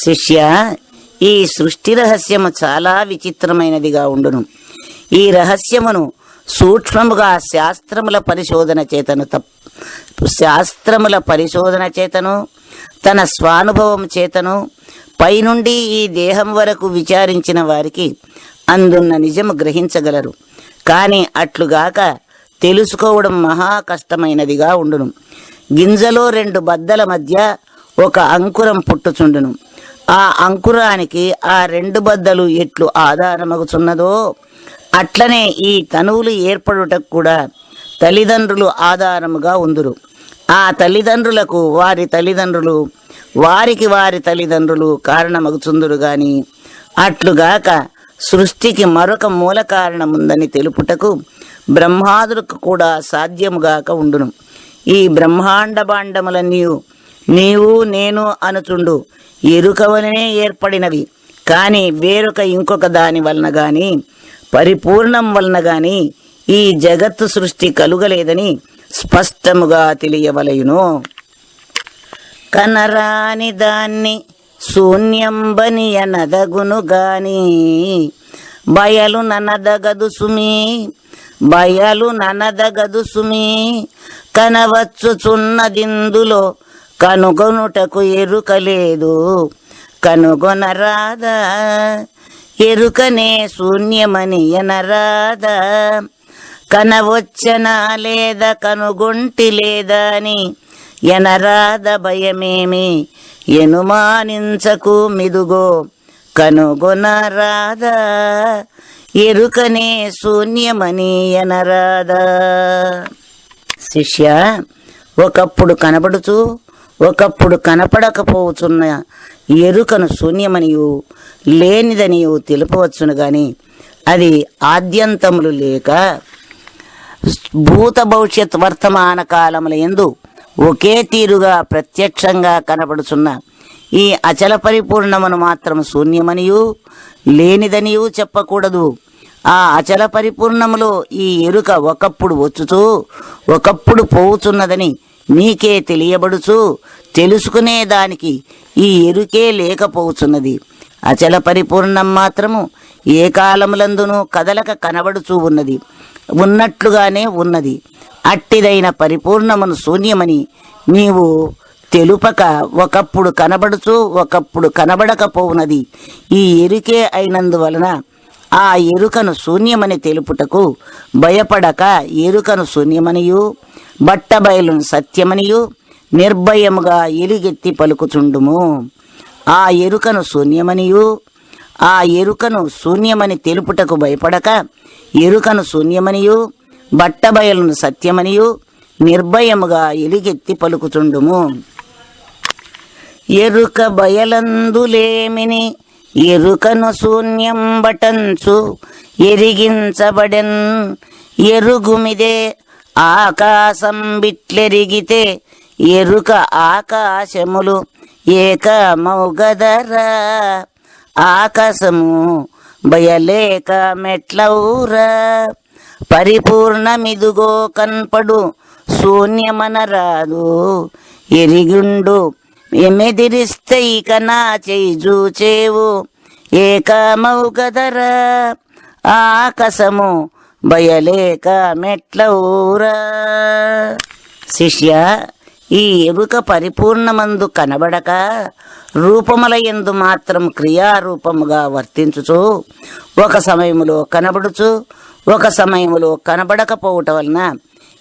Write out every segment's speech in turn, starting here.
శిష్య, ఈ సృష్టి రహస్యము చాలా విచిత్రమైనదిగా ఉండును. ఈ రహస్యమును సూక్ష్మముగా శాస్త్రముల పరిశోధన చేతను తన స్వానుభవం చేతను పైనుండి ఈ దేహం వరకు విచారించిన వారికి అందున్న నిజము గ్రహించగలరు. కాని అట్లుగాక తెలుసుకోవడం మహా కష్టమైనదిగా ఉండును. గింజలో 2 బద్దల మధ్య ఒక అంకురం పుట్టుచుండును. ఆ అంకురానికి ఆ 2 బద్దలు ఎట్లు ఆధారమగుచున్నదో అట్లనే ఈ తనువులు ఏర్పడుటకు కూడా తల్లిదండ్రులు ఆధారముగా ఉందురు. ఆ తల్లిదండ్రులకు వారి తల్లిదండ్రులు, వారికి వారి తల్లిదండ్రులు కారణమగుచుందురు గాని అట్లుగాక సృష్టికి మరొక మూల కారణముందని తెలుపుటకు బ్రహ్మాదులకు కూడా సాధ్యముగాక ఉండును. ఈ బ్రహ్మాండ భాండములన్నీ నీవు నేను అనుచుండు ఎరుకవలనే ఏర్పడినవి. కాని వేరొక ఇంకొక దాని వలన గాని పరిపూర్ణం వలన గాని ఈ జగత్తు సృష్టి కలుగలేదని స్పష్టముగా తెలియవలయును. కనరాని దాన్ని శూన్యంబని అనదగును గాని బయలు ననదగదు సుమి కనవచ్చుచున్నదిందులో కనుగొనుటకు ఎరుకలేదు. కనుగొనరాదా ఎరుకనే శూన్యమని ఎనరాదా. కనవచ్చనా లేదా కనుగొంటి లేదా అని ఎనరాద భయమేమి ఎనుమానించకు మిదుగో. కనుగొనరాదా ఎరుకనే శూన్యమని ఎనరాదా. శిష్య, ఒకప్పుడు కనబడుచు ఒకప్పుడు కనపడకపోవచ్చున్న ఎరుకను శూన్యమనియు లేనిదనియు తెలుపవచ్చును గాని అది ఆద్యంతములు లేక భూత భవిష్యత్ వర్తమాన కాలముల యందు ఒకే తీరుగా ప్రత్యక్షంగా కనబడుచున్న ఈ అచల పరిపూర్ణమును మాత్రం శూన్యమనియు లేనిదనియు చెప్పకూడదు. ఆ అచల పరిపూర్ణములో ఈ ఎరుక ఒకప్పుడు వచ్చుచూ ఒకప్పుడు పోవుచున్నదని నీకే తెలియబడుచు తెలుసుకునే దానికి ఈ ఎరుకే లేకపోవచ్చున్నది. అచల పరిపూర్ణం మాత్రము ఏ కాలములందునూ కదలక కనబడుచూ ఉన్నది, ఉన్నట్లుగానే ఉన్నది. అట్టిదైన పరిపూర్ణమును శూన్యమని నీవు తెలుపక ఒకప్పుడు కనబడుచు ఒకప్పుడు కనబడకపోవునది ఈ ఎరుకే అయినందువలన ఆ ఎరుకను శూన్యమని తెలుపుటకు భయపడక ఎరుకను శూన్యమనియు బట్టబయలును సత్యమనియు నిర్భయముగా ఎలుగెత్తి పలుకుచుండుము. ఆ ఎరుకను శూన్యమని తెలుపుటకు భయపడక ఎరుకను శూన్యమనియు బట్టబయలును సత్యమనియు నిర్భయముగా ఎలుగెత్తి పలుకుచుండుము. ఎరుక బయలందులేమిని ఎరుకను శూన్యం బటంచు ఎరిగించబడెన్. ఎరుగుమిదే ఆకాశం బిట్లెరిగితే ఎరుక ఆకాశములు ఏకమౌగదరా. ఆకాశము బయలేక మెట్లౌరా. పరిపూర్ణమిదుగో కన్పడు శూన్యమనరాదు. ఎరిగుండు ఎమెదిరిస్తే ఇక నా చేయి చూచేవు ఏకమౌగదరా. ఆకాశము బయలేక మెట్లౌరా. శిష్య, ఈ ఎరుక పరిపూర్ణమందు కనబడక రూపముల యందు మాత్రం క్రియారూపముగా వర్తించుచు ఒక సమయములో కనబడుచు ఒక సమయములో కనబడకపోవటం వలన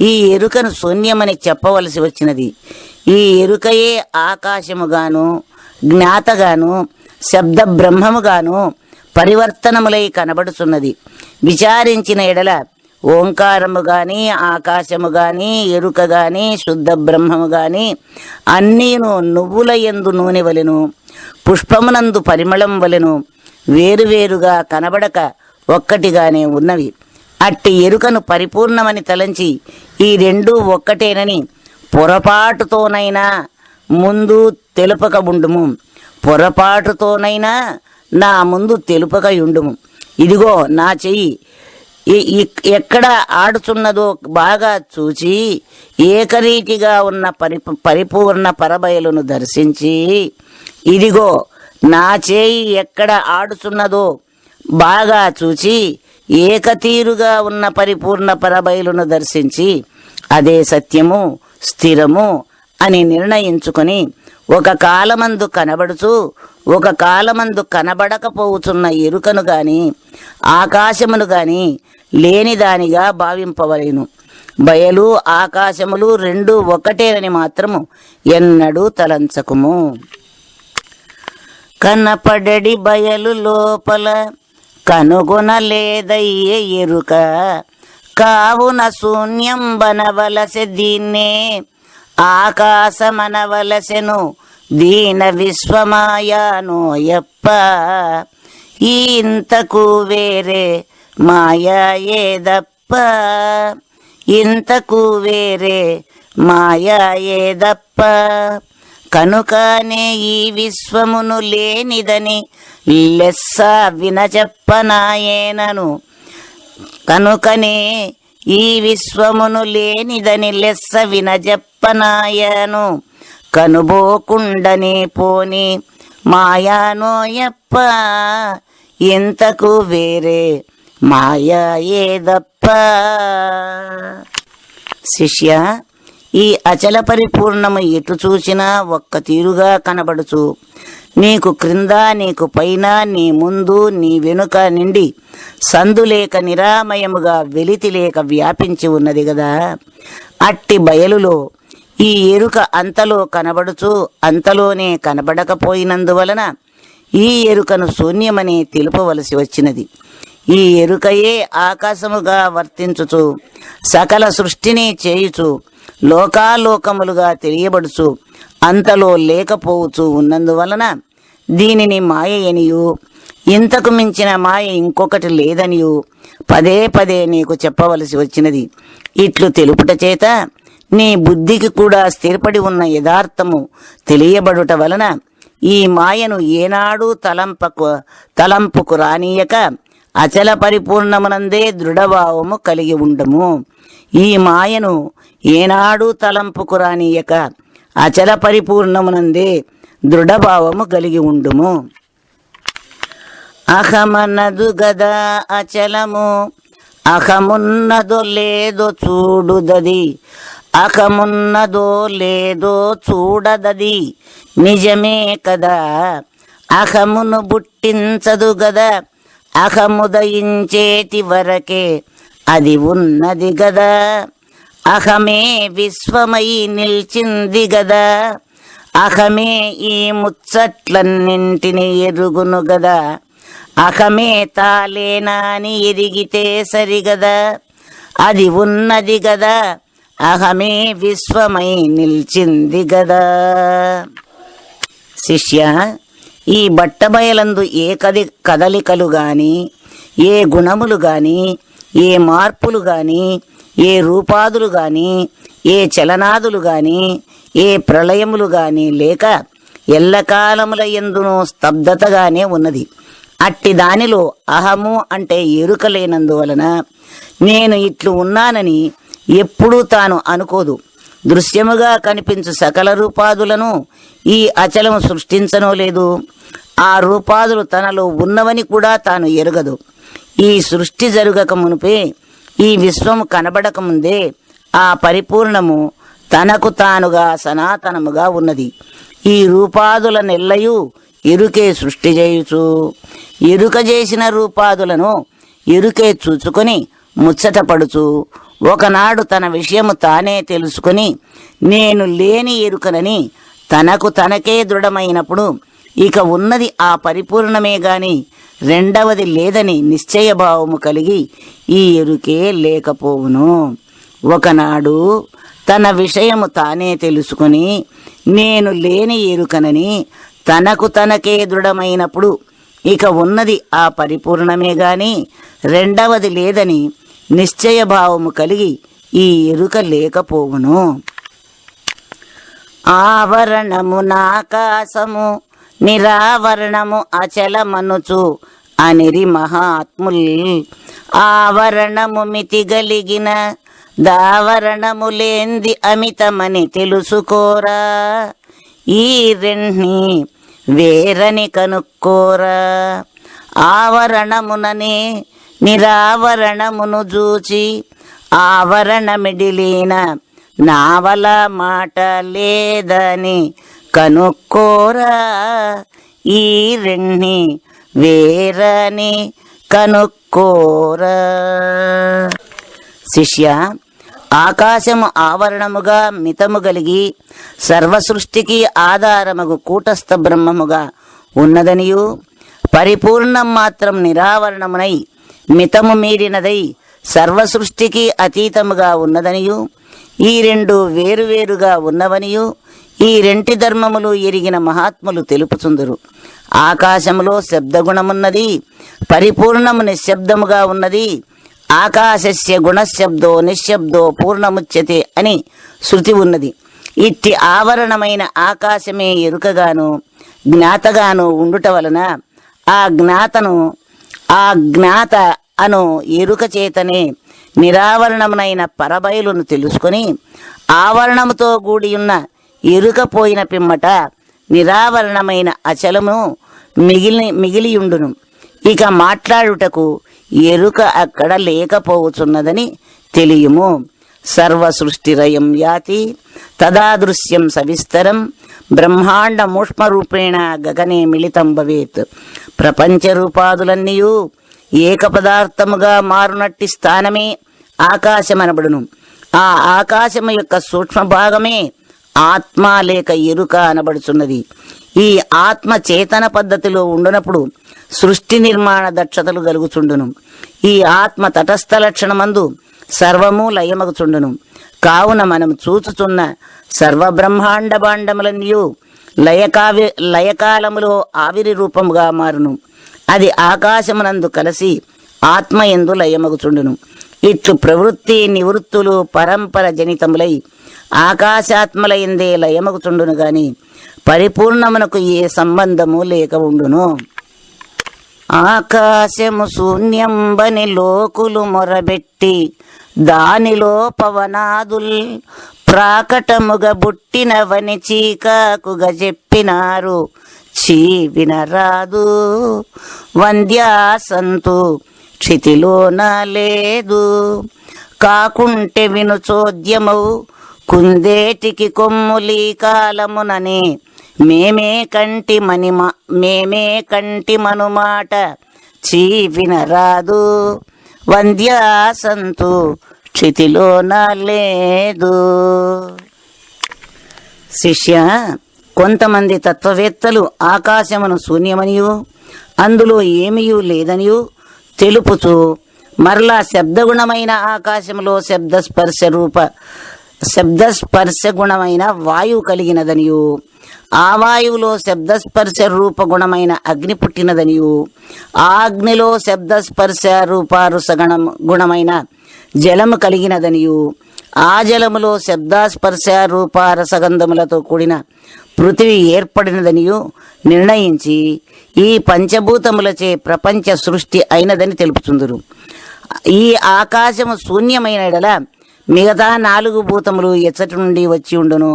ఈ ఎరుకను శూన్యమని చెప్పవలసి వచ్చినది. ఈ ఎరుకయే ఆకాశముగాను జ్ఞాతగాను శబ్ద బ్రహ్మముగాను పరివర్తనములై కనబడుచున్నది. విచారించిన ఎడల ఓంకారము గాని ఆకాశము గాని ఎరుక గాని శుద్ధ బ్రహ్మము గాని అన్నీను నువ్వుల యందు నూనె వలెను పుష్పమునందు పరిమళం వలెను వేరువేరుగా కనబడక ఒక్కటిగానే ఉన్నవి. అట్టి ఎరుకను పరిపూర్ణమని తలంచి ఈ రెండూ ఒక్కటేనని పొరపాటుతోనైనా ముందు తెలుపక ఉండుము. పొరపాటుతోనైనా నా ముందు తెలుపక ఉండుము. ఇదిగో నా చెయ్యి ఎక్కడ ఆడుచున్నదో బాగా చూచి ఏకరీతిగా ఉన్న పరిపూర్ణ పరబయలును దర్శించి ఇదిగో నా చేయి ఎక్కడ ఆడుచున్నదో బాగా చూచి ఏకతీరుగా ఉన్న పరిపూర్ణ పరబయలును దర్శించి అదే సత్యము స్థిరము అని నిర్ణయించుకొని ఒక కాలమందు కనబడుచు ఒక కాలమందు కనబడకపోవుచున్న ఎరుకను గాని ఆకాశమును గాని లేనిదానిగా భావింపవలెను. బయలు ఆకాశములు రెండు ఒకటేనని మాత్రము ఎన్నడూ తలంచకుము. కనపడడి బయలు లోపల కనుగొనలేదయ్యే ఎరుక, కావున శూన్యం బనవలసె దీన్నే ఆకాశమనవలసెను దీన విశ్వమాయానోయప్ప. ఇంతకు వేరే మాయా ఏదప్ప, ఇంతకు వేరే మాయా ఏదప్ప. కనుకనే ఈ విశ్వమును లేనిదని లెస్స వినచెప్పనాయేనను. కనుకనే ఈ విశ్వమును లేనిదని లెస్స వినజెప్పనాయను. కనుబోకుండనే పోని మాయానోయప్ప, ఇంతకు వేరే మాయా ఏదప్ప. శిష్య, ఈ అచల పరిపూర్ణము ఎటు చూసినా ఒక్క తీరుగా కనబడుచు నీకు క్రింద నీకు పైన నీ ముందు నీ వెనుక నిండి సందులేక నిరామయముగా వెలితి లేక వ్యాపించి ఉన్నది గదా. అట్టి బయలులో ఈ ఎరుక అంతలో కనబడుచు అంతలోనే కనబడకపోయినందువలన ఈ ఎరుకను శూన్యమని తెలుపవలసి వచ్చినది. ఈ ఎరుకయే ఆకాశముగా వర్తించుచు సకల సృష్టిని చేయుచు లోకాలోకములుగా తెలియబడుచు అంతలో లేకపోవచ్చు ఉన్నందువలన దీనిని మాయ ఎనియు ఇంతకు మించిన మాయ ఇంకొకటి లేదనియు పదే పదే నీకు చెప్పవలసి వచ్చినది. ఇట్లు తెలుపుట చేత నీ బుద్ధికి కూడా స్థిరపడి ఉన్న యథార్థము తెలియబడుట వలన ఈ మాయను ఏనాడు తలంపుకు రానీయక అచల పరిపూర్ణమునందే దృఢభావము కలిగి ఉండము. ఈ మాయను ఏనాడు తలంపుకు రానీయక అచల పరిపూర్ణమునందే దృఢభావము కలిగి ఉండుము. అహమన్నదు గదా అచలము, అహమున్నదో లేదో చూడుదది, అహమున్నదో లేదో చూడదది నిజమే కదా. అహమును బుట్టించదు గదా, అహముదయించేటి వరకే అది ఉన్నది గదా. అహమే విశ్వమై నిల్చింది గదా, అహమే ఈ ముచ్చట్లన్నింటిని ఎరుగును గదా. అహమే తాలేనాని ఎరిగితే సరిగదా, అది ఉన్నది గదా. అహమే విశ్వమై నిల్చింది గదా. శిష్య, ఈ బట్టబయలందు ఏ కదలికలు గాని, ఏ గుణములు గాని, ఏ మార్పులు గాని, ఏ రూపాదులు గాని, ఏ చలనాదులు గాని, ఏ ప్రళయములు గాని లేక ఎల్లకాలముల యందును స్తబ్దతగానే ఉన్నది. అట్టి దానిలో అహము అంటే ఎరుక లేనందువలన నేను ఇట్లు ఉన్నానని ఎప్పుడూ తాను అనుకోదు. దృశ్యముగా కనిపించు సకల రూపాదులను ఈ అచలము సృష్టించనో లేదు. ఆ రూపాదులు తనలో ఉన్నవని కూడా తాను ఎరుగదు. ఈ సృష్టి జరుగక మునుపే, ఈ విశ్వము కనబడక ముందే ఆ పరిపూర్ణము తనకు తానుగా సనాతనముగా ఉన్నది. ఈ రూపాదుల నెల్లయు ఎరుకే సృష్టి చేయుచు ఎరుక చేసిన రూపాదులను ఎరుకే చూచుకొని ముచ్చటపడుచు ఒకనాడు తన విషయము తానే తెలుసుకొని నేను లేని ఎరుకనని తనకు తనకే దృఢమైనప్పుడు ఇక ఉన్నది ఆ పరిపూర్ణమే గాని రెండవది లేదని నిశ్చయభావము కలిగి ఈ ఎరుకే లేకపోవును. ఒకనాడు తన విషయము తానే తెలుసుకొని నేను లేని ఎరుకనని తనకు తనకే దృఢమైనప్పుడు ఇక ఉన్నది ఆ పరిపూర్ణమే గాని రెండవది లేదని నిశ్చయభావము కలిగి ఈ ఎరుక లేకపోవును. ఆవరణము నాకాశము నిరావరణము అచలమనుచు అనిరి మహాత్ముల్ ఆవరణము మితిగలిగిన దావరణము లేంది అమితమని తెలుసుకోరా. ఈ రెండ్ని వేరని కనుక్కోరా. ఆవరణముననే నిరావరణమును జూచి ఆవరణమిడిలిన నావల మాట లేదని కనుక్కోరా. ఈ రెండ్ని వేరని కనుక్కోరా. శిష్య, ఆకాశము ఆవరణముగా మితము కలిగి సర్వసృష్టికి ఆధారముగు కూటస్థ బ్రహ్మముగా ఉన్నదనియు, పరిపూర్ణం మాత్రం నిరావరణమునై మితము మీరినదై సర్వసృష్టికి అతీతముగా ఉన్నదనియు, ఈ రెండు వేరువేరుగా ఉన్నవనియు ఈ రెంటి ధర్మములు ఎరిగిన మహాత్ములు తెలుపుచుందురు. ఆకాశములో శబ్దగుణమున్నది, పరిపూర్ణము నిశ్శబ్దముగా ఉన్నది. ఆకాశస్య గుణశబ్దో నిశ్శబ్దో పూర్ణముచ్యతే అని శృతి ఉన్నది. ఇట్టి ఆవరణమైన ఆకాశమే ఎరుకగాను జ్ఞాతగాను ఉండుట వలన ఆ జ్ఞాత అను ఎరుక చేతనే నిరావరణమునైన పరబయలును తెలుసుకొని ఆవరణముతో కూడియున్న ఎరుక పోయిన పిమ్మట నిరావరణమైన అచలము మిగిలియుండును. ఇక మాట్లాడుటకు ఎరుక అక్కడ లేకపోవచ్చున్నదని తెలియము. సర్వ సృష్టిరయం యాతి తదాదృశ్యం సవిస్తరం బ్రహ్మాండ మూష్మరూపేణ గగనే మిళితం భవేత్. ప్రపంచ రూపాదులన్నీయు ఏక పదార్థముగా మారునట్టి స్థానమే ఆకాశమనబడును. ఆ ఆకాశము యొక్క సూక్ష్మ భాగమే ఆత్మ లేక ఎరుక అనబడుచున్నది. ఈ ఆత్మ చేతన పద్ధతిలో ఉండునప్పుడు సృష్టి నిర్మాణ దక్షతలు కలుగుచుండును. ఈ ఆత్మ తటస్థ లక్షణమందు సర్వము లయమగుచుండును. కావున మనం చూచుచున్న సర్వబ్రహ్మాండ భాండములన్నయు లయకాలములో ఆవిరి రూపముగా మారును. అది ఆకాశమునందు కలిసి ఆత్మ యందు లయమగుచుండును. ఇట్లు ప్రవృత్తి నివృత్తులు పరంపర జనితములై ఆకాశాత్మల యందే లయమగుచుండును గాని పరిపూర్ణమునకు ఏ సంబంధము లేక ఉండును. ఆకాశము శూన్యంబని లోకులు మొరబెట్టి దానిలో పవనాదుల్ ప్రాకటముగా బుట్టినవని చీకాకుగా చెప్పినారు. వినరాదు వంద్యాసంతు క్షితిలోన లేదు. కాకుంటే విను చోద్యమౌ కుందేటికి కొమ్ములి కాలముననే మేమే కంటి మనుమాట వినరాదు వంద్యాసంతు క్షితిలోన లేదు. శిష్య, కొంతమంది తత్వవేత్తలు ఆకాశమును శూన్యమనియు అందులో ఏమీయూ లేదనియు తెలుపుచు మరలా శబ్దగుణమైన ఆకాశములో శబ్దస్పర్శ గుణమైన వాయువు కలిగినదనియు, ఆ వాయువులో శబ్దస్పర్శ రూప గుణమైన అగ్ని పుట్టినదనియు, ఆ అగ్నిలో శబ్దస్పర్శ రూపారుస గుణమైన జలము కలిగినదనియు, ఆ జలములో శబ్దస్పర్శ రూపారసగంధములతో కూడిన పృథివీ ఏర్పడినదనియు నిర్ణయించి ఈ పంచభూతములచే ప్రపంచ సృష్టి అయినదని తెలుపుతుందురు. ఈ ఆకాశము శూన్యమైన ఎడల మిగతా 4 భూతములు ఎచ్చటి నుండి వచ్చి ఉండును.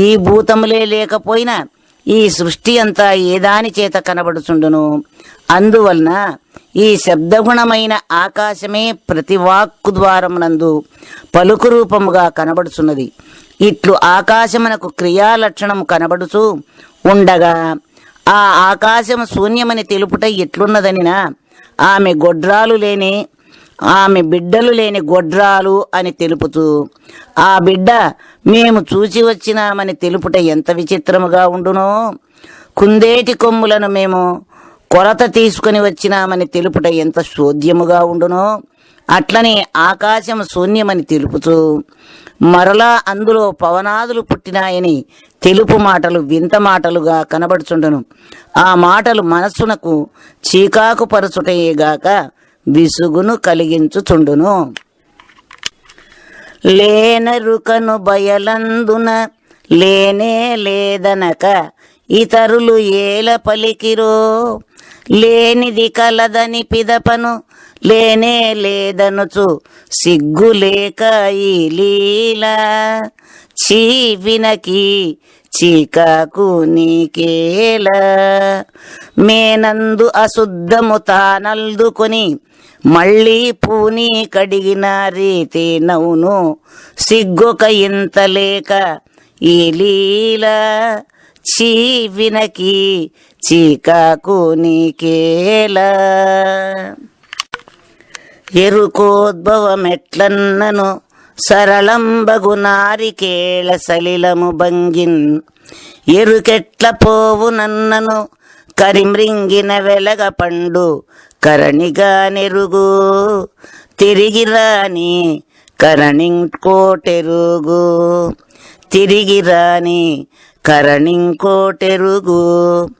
ఈ భూతములే లేకపోయినా ఈ సృష్టి అంతా ఏదాని చేత కనబడుచుండును. అందువలన ఈ శబ్దగుణమైన ఆకాశమే ప్రతి వాక్కు ద్వారమునందు పలుకు రూపముగా కనబడుచున్నది. ఇట్లు ఆకాశమునకు క్రియాలక్షణము కనబడుచు ఉండగా ఆ ఆకాశము శూన్యమని తెలుపుట ఎట్లున్నదనినా ఆమె బిడ్డలు లేని గొడ్రాలు అని తెలుపుతూ ఆ బిడ్డ మేము చూచి వచ్చినామని తెలుపుట ఎంత విచిత్రముగా ఉండునో, కుందేటి కొమ్ములను మేము కొరత తీసుకుని వచ్చినామని తెలుపుట ఎంత శోధ్యముగా ఉండునో, అట్లనే ఆకాశం శూన్యమని తెలుపుతూ మరలా అందులో పవనాదులు పుట్టినాయని తెలుపు మాటలు వింత మాటలుగా కనబడుచుండును. ఆ మాటలు మనస్సునకు చీకాకు పరచుటయేగాక విసుగును కలిగించుచుండును. లేనరుకను బయలందున లేనే లేదనక ఇతరులు ఏల పలికిరో, లేనిది కలదని పిదపను లేనే లేదనుచు సిగ్గులేక ఈ లీల. వినకి చీకాకు నీకేలా. మేనందు అశుద్ధము తానల్దుకొని మళ్ళీ పూని కడిగిన రీతి నవ్వును సిగ్గొక ఇంత లేక ఈ లీల. చీవినకి చీకాకు నీకేలా. ఎరుకోద్భవమెట్లన్నను సరళంబగు నారికేళ సలిలము భంగిన్. ఎరుకెట్ల పోవునన్నను కరిమ్రింగిన వెలగ పండు కరణిగా నెరుగు. తిరిగిరాని కరణింకోటెరుగు. తిరిగిరాని కరణింకోటెరుగు.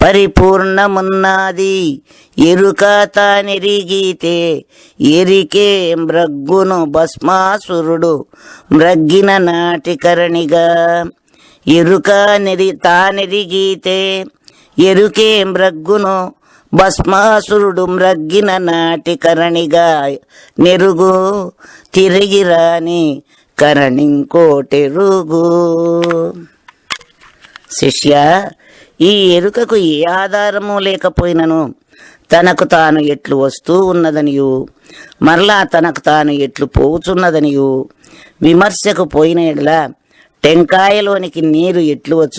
పరిపూర్ణమున్నది ఎరుక తానెరిగితే ఎరికే మ్రగ్గును భస్మాసురుడు మ్రగ్గిన నాటి కరణిగా. ఎరుక తానెరిగితే ఎరుకే మ్రగ్గును భస్మాసురుడు మ్రగ్గిన నాటి కరణిగా నెరుగు. తిరిగిరాని కరణింకోటెరుగు. శిష్య, ఈ ఎరుకకు ఏ ఆధారము లేకపోయినను తనకు తాను ఎట్లు వస్తూ ఉన్నదనియు మరలా తనకు తాను ఎట్లు పోవుచున్నదనియు విమర్శకు పోయిన ఎడల టెంకాయలోనికి నీరు ఎట్లు వచ్చు